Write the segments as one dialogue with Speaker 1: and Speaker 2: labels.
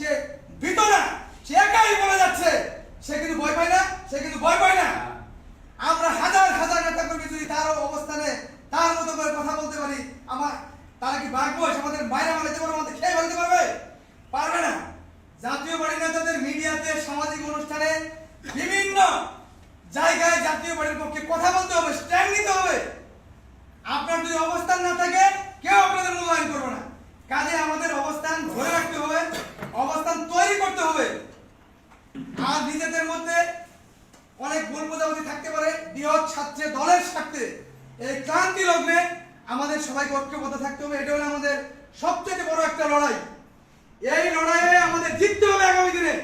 Speaker 1: সে ভীত না, সে একাই বলে যাচ্ছে, সে কিন্তু ভয় পায় না, সে কিন্তু ভয় পায় না। আমরা হাজার হাজার নেতা কর্মী যদি তার অবস্থানে তার মতো করে কথা বলতে পারি, তারা কি ভাগবো আমাদের বাইরে মারাতে পারবে, আমাদের খেয়ে ফেলতে পারবে? পারবে না। জাতীয় পার্টি নেতাদের মিডিয়াতে, সামাজিক অনুষ্ঠানে, বিভিন্ন জায়গায় জাতীয় পার্টির পক্ষে কথা বলতে হবে, স্ট্যান্ড নিতে হবে। আপনার যদি অবস্থান না থাকে, কেউ আপনাদের মূল্যায়ন করবে না। কাজে আমাদের অবস্থান ধরে রাখতে হবে, অবস্থান তৈরি করতে হবে। আর নিজেদের মধ্যে অনেক ভুল বোঝাবুঝি থাকতে পারে, বৃহৎ ছাত্র দলের স্বার্থে এই ক্রান্তি লগ্নে আমাদের সবাইকে ঐক্যবদ্ধ থাকতে হবে। এটা হলো আমাদের সবচেয়ে বড় একটা লড়াই। এই লড়াইয়ে আমাদের জিততে হবে আগামী দিনে।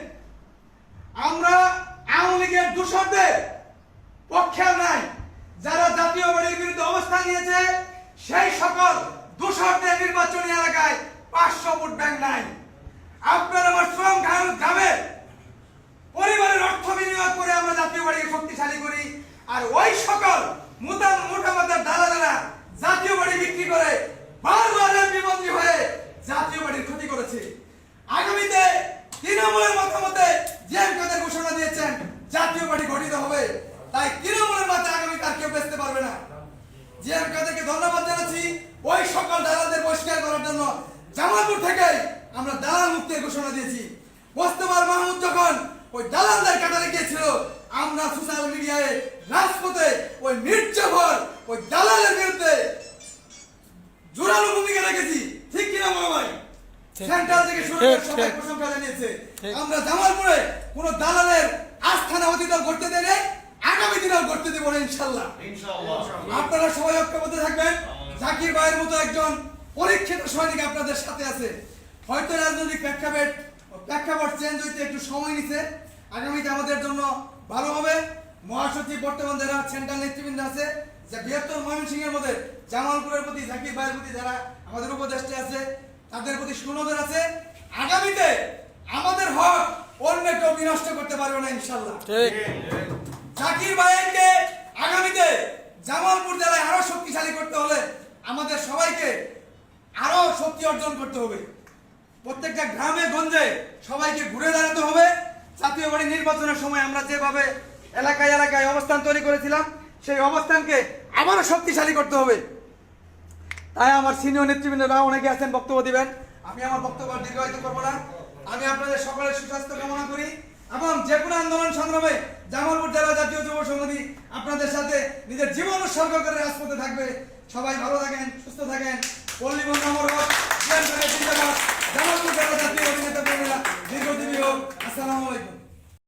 Speaker 1: আমরা আওয়ামী লীগের দূষরদের পক্ষে নাই, যারা জাতীয় পার্টির বিরুদ্ধে অবস্থান নিয়েছে সেই সকল দূষরদের নির্বাচনী এলাকায় 500 ভোট ব্যাংক নাই। আপনার আমার শ্রম গ্রামে পরিবারের অর্থ বিনিয়োগ করে আমরা জাতীয় পার্টিকে শক্তিশালী করি, আর ওই সকল মোটামুটার দালালেরা জাতীয় পার্টি বিক্রি করে বারবার বিমন্ত্রী হয়ে জাতীয় পার্টির ক্ষতি করেছে। আগামীতে তৃণমূলের মতামতে জিএমকে ঘোষণা দিয়েছেন জাতীয় পার্টি গঠিত হবে, তাই তৃণমূলের মতে আগামী তার কেউ বেচতে পারবে না। জিএমকে ধন্যবাদ জানাচ্ছি ওই সকল দালালদের বহিষ্কার করার জন্য। জামালপুর থেকে আমরা দালাল মুক্তির ঘোষণা দিয়েছি। মোস্তফা মাহমুদ যখন ওই দালালদের কাটারে গিয়েছিল, আমরা সোশ্যাল মিডিয়ায় রাজপথে ওই মির্জাফর ওই দালালের বিরুদ্ধে জোরালো ভূমিকা রেখেছি, ঠিক কিনা বলো ভাই? সেন্ট্রাল থেকে শুরু করে সবাই প্রশংসা জানিয়েছে। আমরা জামালপুরে কোন দালালের আস্থানা অতীত করতে দেয় নাই, আগামী দিনেও করতে দেব না ইনশাআল্লাহ। আপনারা সবাই ঐক্যবদ্ধ থাকবেন। জাকির ভাইয়ের মতো একজন পরীক্ষিত সৈনিক আপনাদের সাথে আছে। হয়তো রাজনৈতিক প্রেক্ষাপট চেঞ্জ হইতে একটু সময় নিছে, আগামীতে আমাদের জন্য ভালো হবে। মহাসচিব বর্তমান যারা সেন্ট্রাল নেতৃবৃন্দ আছে, যে বৃহত্তর ময়মনসিংহের মধ্যে জামালপুরের প্রতি, জাকির ভাইয়ের প্রতি যারা আমাদের উপদেষ্টা আছে, তাদের প্রতি সুনজর আছে। আগামীতে আমাদের হক অন্য কেউ বিনষ্ট করতে পারবে না ইনশাআল্লাহ। জাকির ভাইকে আগামীতে জামালপুর জেলায় আরো শক্তিশালী করতে হলে আমাদের সবাইকে আরো শক্তি অর্জন করতে হবে। প্রত্যেকটা গ্রামে গঞ্জে সবাইকে ঘুরে দাঁড়াতে হবে। জাতীয় পার্টি নির্বাচনের সময় আমরা যেভাবে এলাকায় এলাকায় অবস্থান তৈরি করেছিলাম, সেই অবস্থানকে আবারও শক্তিশালী করতে হবে। তাই আমার সিনিয়র নেতৃবৃন্দরা অনেকে আছেন, বক্তব্য দিবেন। আমি আমার বক্তব্য দীর্ঘায়িত করবো না। আমি আপনাদের সকলের সুস্বাস্থ্য কামনা করি এবং যে কোনো আন্দোলন সংগ্রামে জামালপুর জেলা জাতীয় যুব সংহতি আপনাদের সাথে নিজের জীবন উৎসর্গ করে রাজপথে থাকবে। সবাই ভালো থাকেন, সুস্থ থাকেন। পল্লী বন্ধু আমার হোক, জামালপুর জেলা জাতীয় অভিনেতা দীর্ঘজীবী হোক। আসসালামু আলাইকুম।